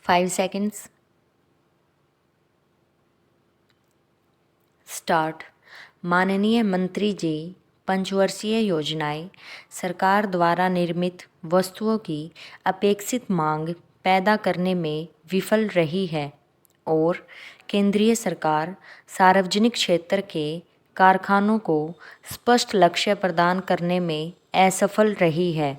5 seconds. Start. माननीय मंत्री जी, पंचवर्षीय योजनाएं सरकार द्वारा निर्मित वस्तुओं की अपेक्षित मांग पैदा करने में विफल रही है और केंद्रीय सरकार सार्वजनिक क्षेत्र के कारखानों को स्पष्ट लक्ष्य प्रदान करने में असफल रही है।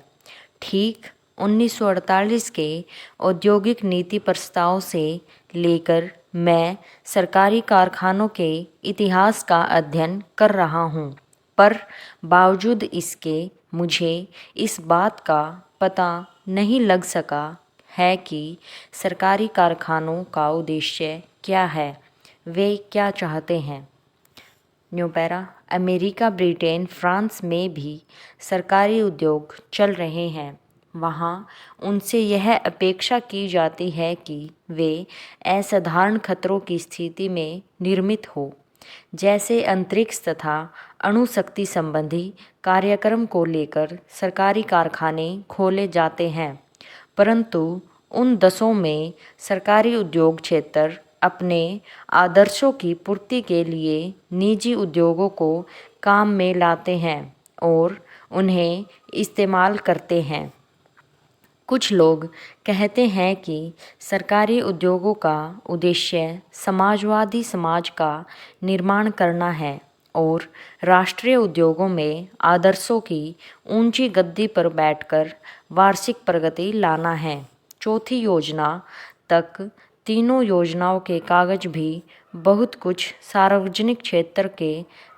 ठीक 1948 के औद्योगिक नीति प्रस्ताव से लेकर मैं सरकारी कारखानों के इतिहास का अध्ययन कर रहा हूँ, पर बावजूद इसके मुझे इस बात का पता नहीं लग सका है कि सरकारी कारखानों का उद्देश्य क्या है, वे क्या चाहते हैं। New para. America, Britain, France में भी सरकारी उद्योग चल रहे हैं। वहाँ उनसे यह अपेक्षा की जाती है कि वे असाधारण खतरों की स्थिति में निर्मित हो, जैसे अंतरिक्ष तथा अणुशक्ति संबंधी कार्यक्रम को लेकर सरकारी कारखाने खोले जाते हैं। परंतु उन देशों में सरकारी उद्योग क्षेत्र अपने आदर्शों की पूर्ति के लिए निजी उद्योगों को काम में लाते हैं और उन्हें इस्तेमाल करते हैं। कुछ लोग कहते हैं कि सरकारी उद्योगों का उद्देश्य समाजवादी समाज का निर्माण करना है और राष्ट्रीय उद्योगों में आदर्शों की ऊंची गद्दी पर बैठकर वार्षिक प्रगति लाना है। चौथी योजना तक तीनों योजनाओं के कागज भी बहुत कुछ सार्वजनिक क्षेत्र के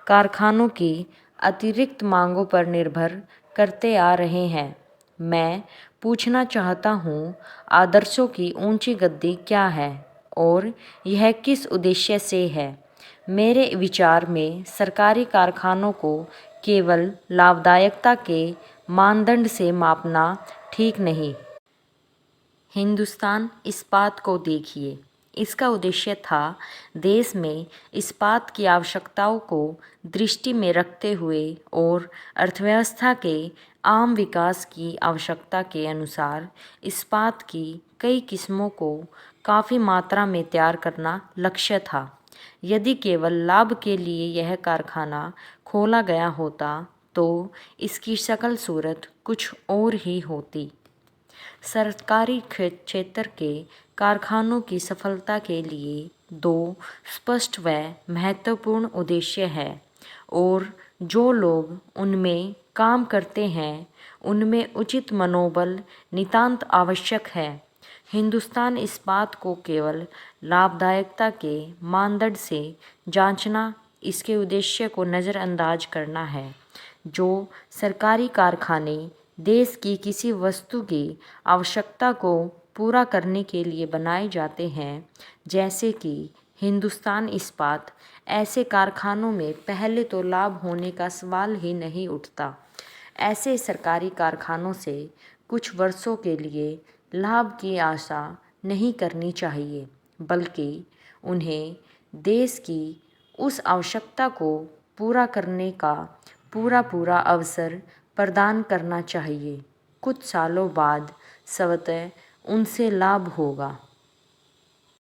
कारखानों की अतिरिक्त मांगों पर निर्भर करते आ रहे हैं। मैं पूछना चाहता हूँ, आदर्शों की ऊंची गद्दी क्या है और यह किस उद्देश्य से है? मेरे विचार में सरकारी कारखानों को केवल लाभदायकता के मानदंड से मापना ठीक नहीं। हिंदुस्तान इस्पात को देखिए। इसका उद्देश्य था देश में इस्पात की आवश्यकताओं को दृष्टि में रखते हुए और अर्थव्यवस्था के आम विकास की आवश्यकता के अनुसार इस्पात की कई किस्मों को काफ़ी मात्रा में तैयार करना लक्ष्य था। यदि केवल लाभ के लिए यह कारखाना खोला गया होता तो इसकी शक्ल सूरत कुछ और ही होती। सरकारी क्षेत्र के कारखानों की सफलता के लिए दो स्पष्ट व महत्वपूर्ण उद्देश्य है और जो लोग उनमें काम करते हैं उनमें उचित मनोबल नितांत आवश्यक है। हिंदुस्तान इस्पात को केवल लाभदायकता के मानदंड से जांचना इसके उद्देश्य को नज़रअंदाज करना है। जो सरकारी कारखाने देश की किसी वस्तु की आवश्यकता को पूरा करने के लिए बनाए जाते हैं, जैसे कि हिंदुस्तान इस्पात, ऐसे कारखानों में पहले तो लाभ होने का सवाल ही नहीं उठता। ऐसे सरकारी कारखानों से कुछ वर्षों के लिए लाभ की आशा नहीं करनी चाहिए, बल्कि उन्हें देश की उस आवश्यकता को पूरा करने का पूरा अवसर प्रदान करना चाहिए। कुछ सालों बाद स्वतः उनसे लाभ होगा।